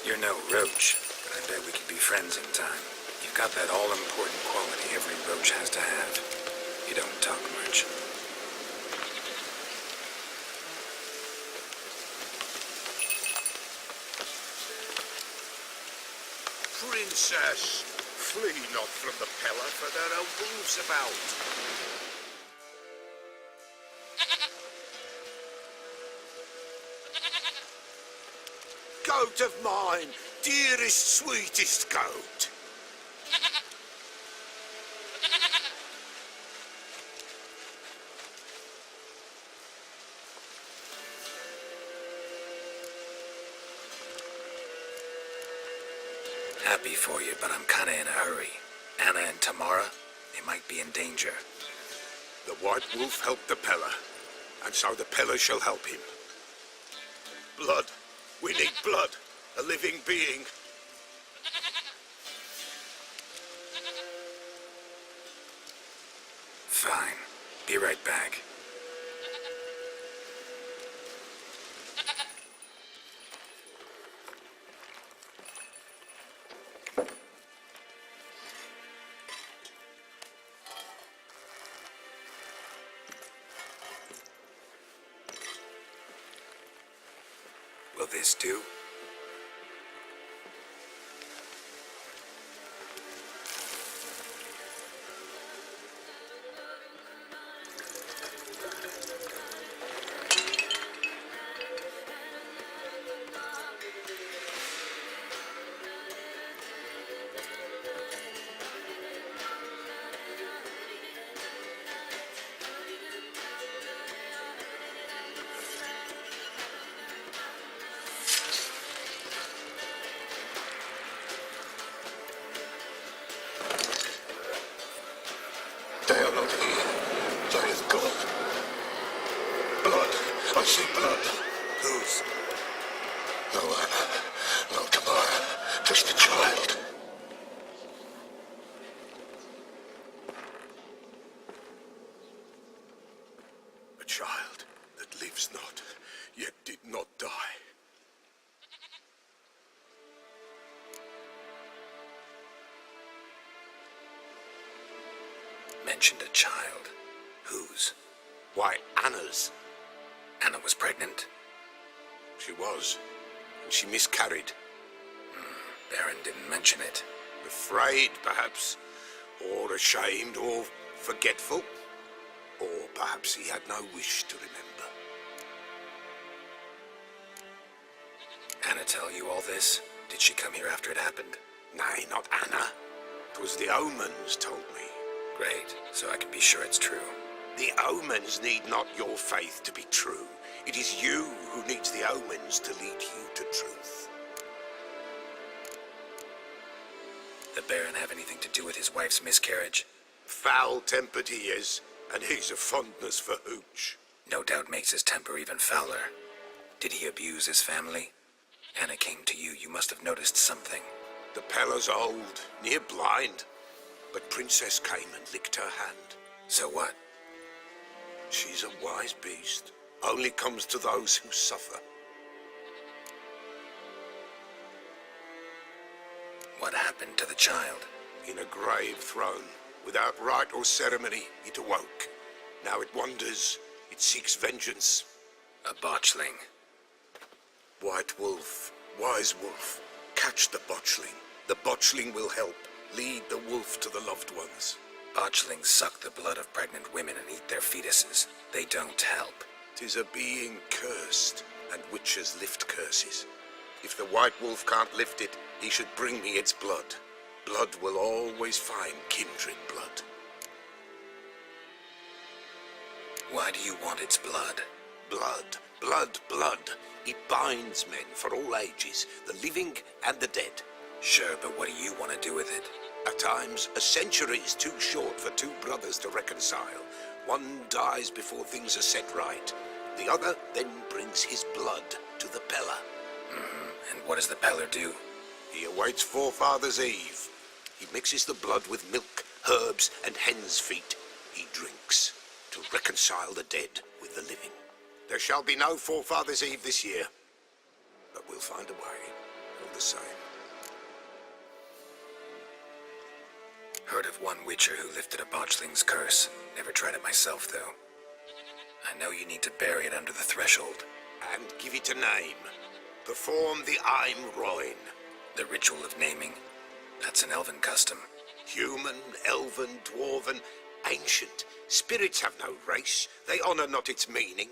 You're no roach, but I bet we could be friends in time. You've got that all-important quality every roach has to have. You don't talk much. Princess, flee not from the Pellar, for there are wolves about. Goat of mine, dearest, sweetest goat. Happy for you, but I'm kinda in a hurry. Anna and Tamara, they might be in danger. The White Wolf helped the Pellar, and so the Pellar shall help him. Blood. We need blood. A living being. Fine. Be right back. Will this do? They are not here. They is gone. Blood. I see blood. Whose? No Anna. No Tamara. Just a child. A child that lives not, yet did not die. Mentioned a child. Whose? Why, Anna's. Anna was pregnant? She was. And she miscarried. Baron didn't mention it. Afraid, perhaps. Or ashamed, or forgetful. Or perhaps he had no wish to remember. Anna tell you all this? Did she come here after it happened? Nay, not Anna. 'Twas the omens told me. Great, so I can be sure it's true. The omens need not your faith to be true. It is you who needs the omens to lead you to truth. The Baron have anything to do with his wife's miscarriage? Foul-tempered he is, and he's a fondness for hooch. No doubt makes his temper even fouler. Did he abuse his family? Anna came to you, you must have noticed something. The Pellar's old, near blind, but Princess came and licked her hand. So what? She's a wise beast, only comes to those who suffer. What happened to the child? In a grave thrown, without rite or ceremony, it awoke. Now it wanders, it seeks vengeance. A botchling. White Wolf, Wise Wolf, catch the botchling. The botchling will help. Lead the wolf to the loved ones. Botchlings suck the blood of pregnant women and eat their fetuses. They don't help. 'Tis a being cursed, and witches lift curses. If the White Wolf can't lift it, he should bring me its blood. Blood will always find kindred blood. Why do you want its blood? Blood, blood, blood. It binds men for all ages, the living and the dead. Sure, but what do you want to do with it? At times, a century is too short for two brothers to reconcile. One dies before things are set right. The other then brings his blood to the Pellar. And what does the Pellar do? He awaits Forefathers' Eve. He mixes the blood with milk, herbs, and hen's feet. He drinks to reconcile the dead with the living. There shall be no Forefathers' Eve this year, but we'll find a way. the same. Heard of one witcher who lifted a botchling's curse. Never tried it myself, though. I know you need to bury it under the threshold. And give it a name. Perform the Aim Roin. The ritual of naming. That's an elven custom. Human, elven, dwarven, ancient. Spirits have no race. They honour not its meaning.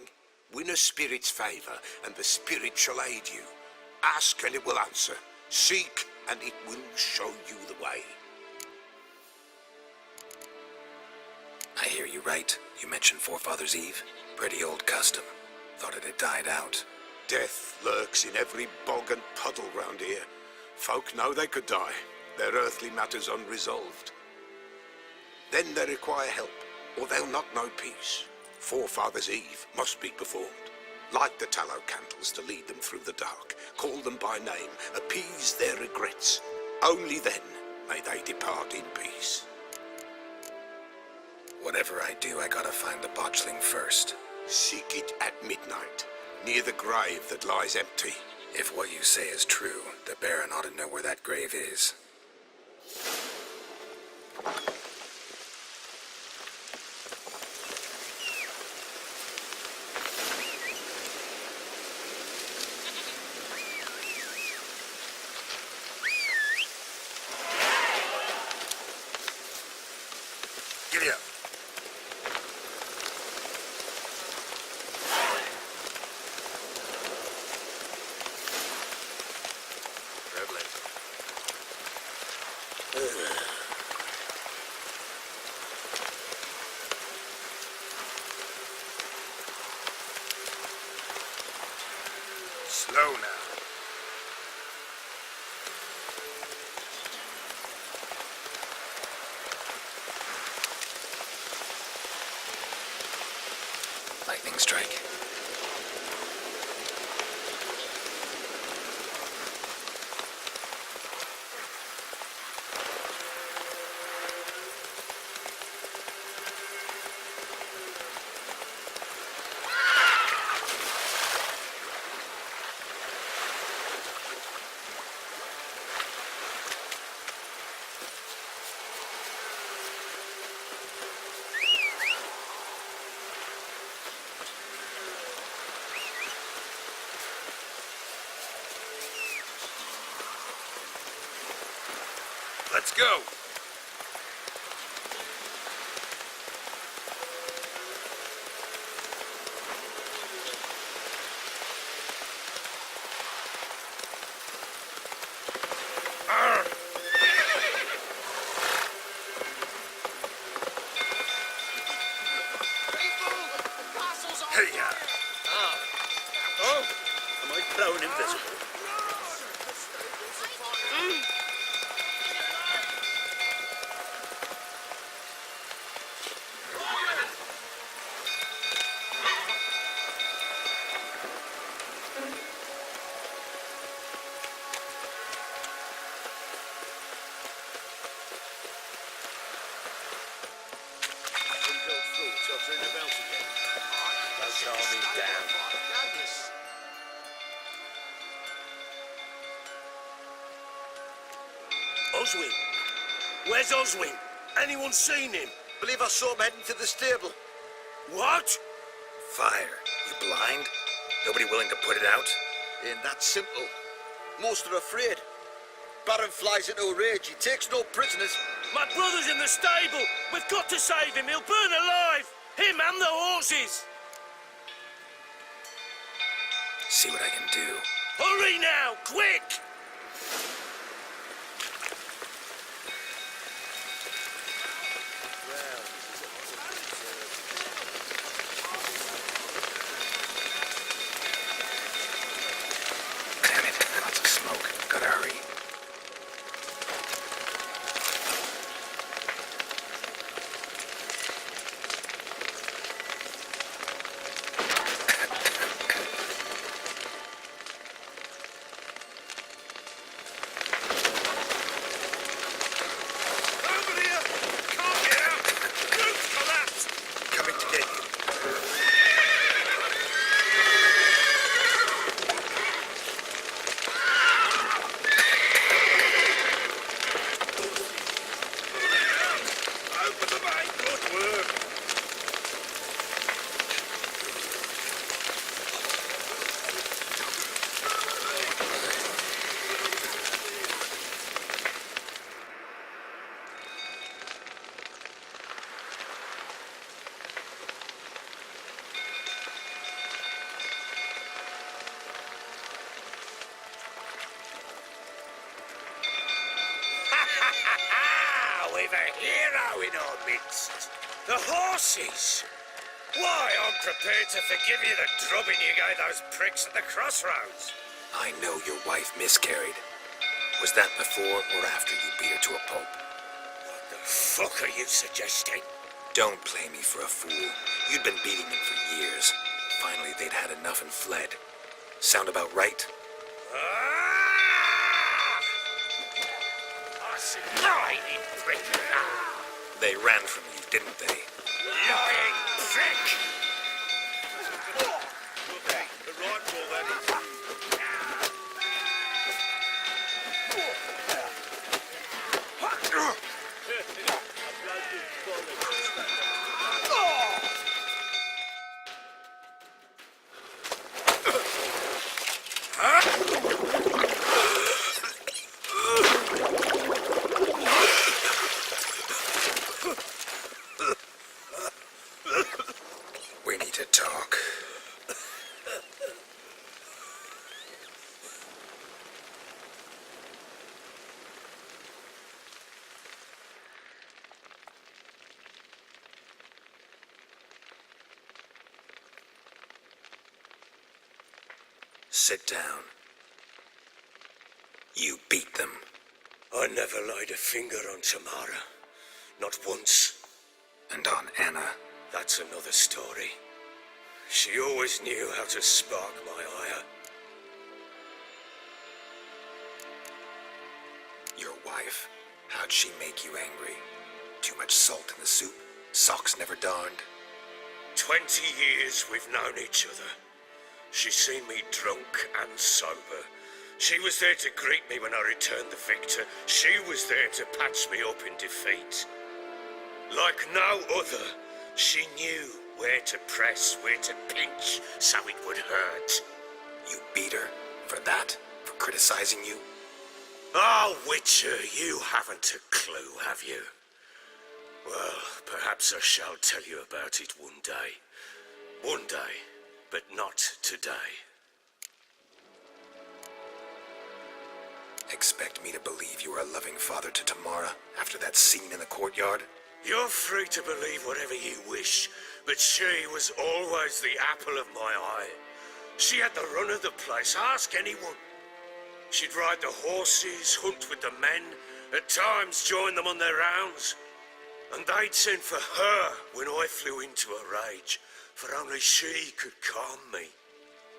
Win a spirit's favour, and the spirit shall aid you. Ask, and it will answer. Seek, and it will show you the way. I hear you right. You mentioned Forefathers' Eve. Pretty old custom. Thought it had died out. Death lurks in every bog and puddle round here. Folk know they could die, their earthly matters unresolved. Then they require help, or they'll not know peace. Forefathers' Eve must be performed. Light the tallow candles to lead them through the dark. Call them by name, appease their regrets. Only then may they depart in peace. Whatever I do, I gotta find the botchling first. Seek it at midnight, near the grave that lies empty. If what you say is true, the Baron ought to know where that grave is. Giddy up. Slow now. Lightning strike. Let's go. Hey, Oh, am I blown invisible? Oswin? Where's Oswin? Anyone seen him? Believe I saw him heading to the stable. What? Fire. You blind? Nobody willing to put it out? Ain't that simple. Most are afraid. Baron flies into a rage. He takes no prisoners. My brother's in the stable. We've got to save him. He'll burn alive. Him and the horses. See what I can do. Hurry now, quick! Damn it. Lots of smoke. Gotta hurry. midst. The horses! Why, I'm prepared to forgive you the drubbing you gave those pricks at the crossroads. I know your wife miscarried. Was that before or after you beat her to a pulp? What the fuck are you suggesting? Don't play me for a fool. You'd been beating them for years. Finally, they'd had enough and fled. Sound about right? Ah! I see lying prick. They ran from you, didn't they? Lying prick! The rifle, that is. We need to talk. Sit down. You beat them. I never laid a finger on Tamara. Not once. And on Anna. That's another story. She always knew how to spark my ire. Your wife. How'd she make you angry? Too much salt in the soup? Socks never darned? 20 years we've known each other. She's seen me drunk and sober. She was there to greet me when I returned the victor. She was there to patch me up in defeat. Like no other, she knew where to press, where to pinch, so it would hurt. You beat her? For that? For criticizing you? Oh, Witcher, you haven't a clue, have you? Well, perhaps I shall tell you about it one day. One day, but not today. Expect me to believe you are a loving father to Tamara after that scene in the courtyard? You're free to believe whatever you wish, but she was always the apple of my eye. She had the run of the place, ask anyone. She'd ride the horses, hunt with the men, at times join them on their rounds. And they'd send for her when I flew into a rage, for only she could calm me.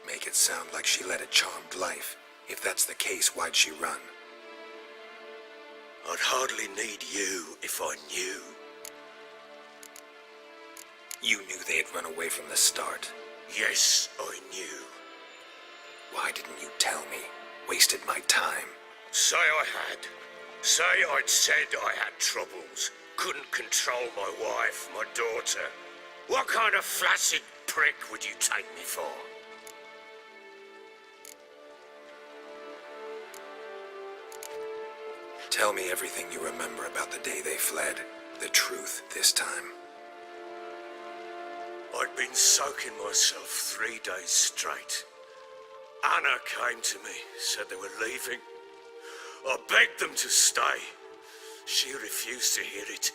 Make it sound like she led a charmed life. If that's the case, why'd she run? I'd hardly need you if I knew. You knew they'd run away from the start. Yes, I knew. Why didn't you tell me? Wasted my time. Say I had. Say I'd said I had troubles. Couldn't control my wife, my daughter. What kind of flaccid prick would you take me for? Tell me everything you remember about the day they fled. The truth this time. I'd been soaking myself 3 days straight. Anna came to me, said they were leaving. I begged them to stay. She refused to hear it.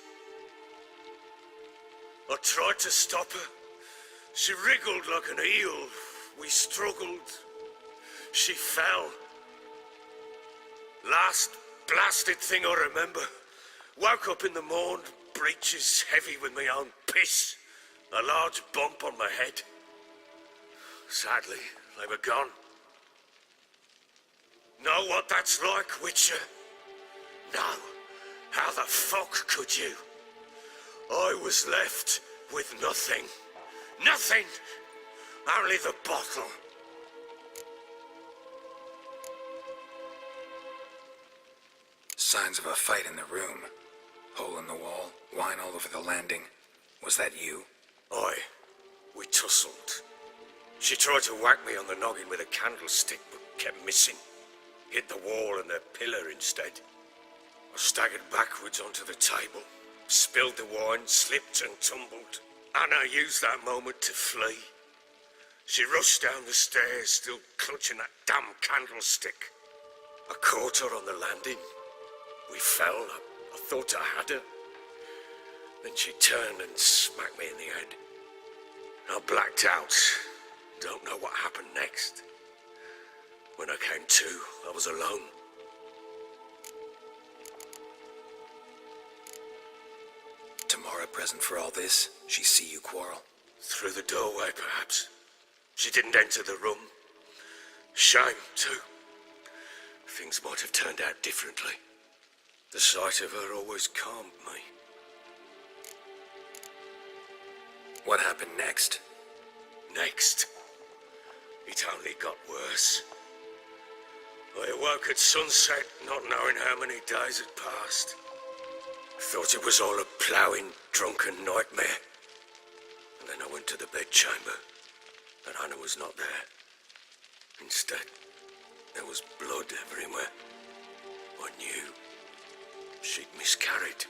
I tried to stop her. She wriggled like an eel. We struggled. She fell. Last blasted thing I remember. Woke up in the morn, breeches heavy with my own piss. A large bump on my head. Sadly, they were gone. Know what that's like, Witcher? No. How the fuck could you? I was left with nothing. Nothing! Only the bottle. Signs of a fight in the room. Hole in the wall, wine all over the landing. Was that you? Aye. We tussled. She tried to whack me on the noggin with a candlestick, but kept missing. Hit the wall and a pillar instead. I staggered backwards onto the table, spilled the wine, slipped and tumbled. Anna used that moment to flee. She rushed down the stairs, still clutching that damn candlestick. I caught her on the landing. We fell. I thought I had her. Then she turned and smacked me in the head. I blacked out. Don't know what happened next. When I came to, I was alone. Tamara present for all this? She see you quarrel? Through the doorway, perhaps. She didn't enter the room. Shame, too. Things might have turned out differently. The sight of her always calmed me. What happened next? Next, it only got worse. I awoke at sunset, not knowing how many days had passed. Thought it was all a ploughing, drunken nightmare. And then I went to the bedchamber, and Anna was not there. Instead, there was blood everywhere. I knew she'd miscarried.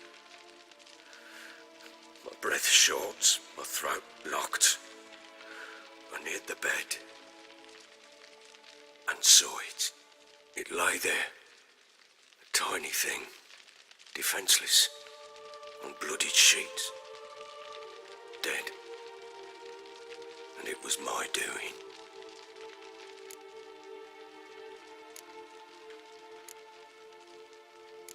My breath short, my throat locked. I neared the bed and saw it. It lay there, a tiny thing, defenseless, on bloodied sheets, dead. And it was my doing.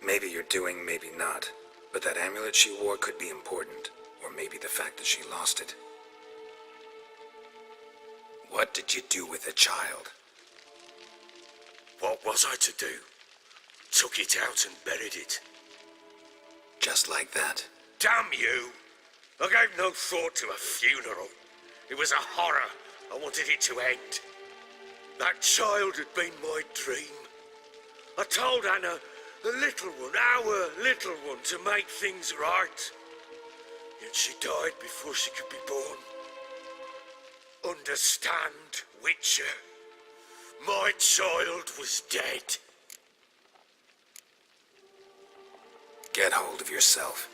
Maybe you're doing, maybe not. But that amulet she wore could be important. Or maybe the fact that she lost it. What did you do with the child? What was I to do? Took it out and buried it. Just like that? Damn you! I gave no thought to a funeral. It was a horror. I wanted it to end. That child had been my dream. I told Anna, the little one, our little one, to make things right. Yet she died before she could be born. Understand, Witcher? My child was dead. Get hold of yourself.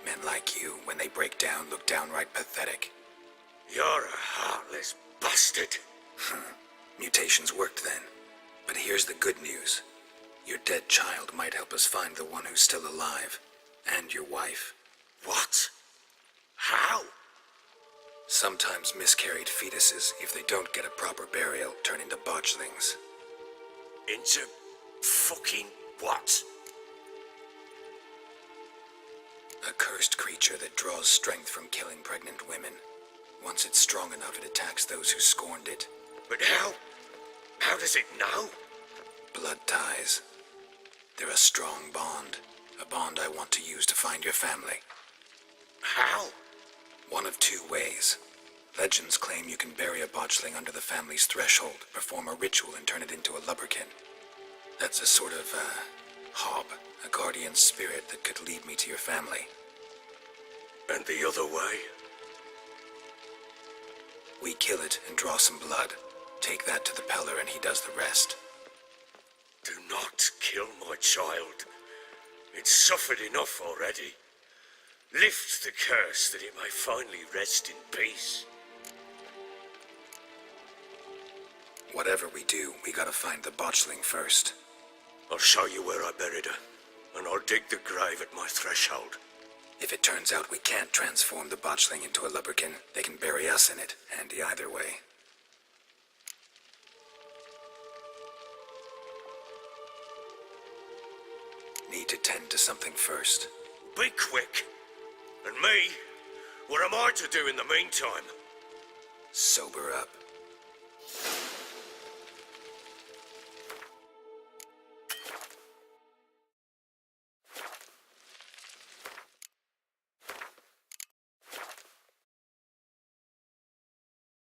Men like you, when they break down, look downright pathetic. You're a heartless bastard. Mutations worked then. But here's the good news. Your dead child might help us find the one who's still alive. And your wife. What? How? Sometimes miscarried fetuses, if they don't get a proper burial, turn into botchlings. Into fucking what? A cursed creature that draws strength from killing pregnant women. Once it's strong enough, it attacks those who scorned it. But how? How does it know? Blood ties. They're a strong bond. A bond I want to use to find your family. How? One of two ways. Legends claim you can bury a botchling under the family's threshold, perform a ritual, and turn it into a lubberkin. That's a sort of, hob, a guardian spirit that could lead me to your family. And the other way? We kill it and draw some blood. Take that to the Pellar and he does the rest. Do not kill my child. It's suffered enough already. Lift the curse that it may finally rest in peace. Whatever we do, we gotta find the botchling first. I'll show you where I buried her, and I'll dig the grave at my threshold. If it turns out we can't transform the botchling into a lubberkin, they can bury us in it, handy either way. Need to tend to something first. Be quick. And me? What am I to do in the meantime? Sober up.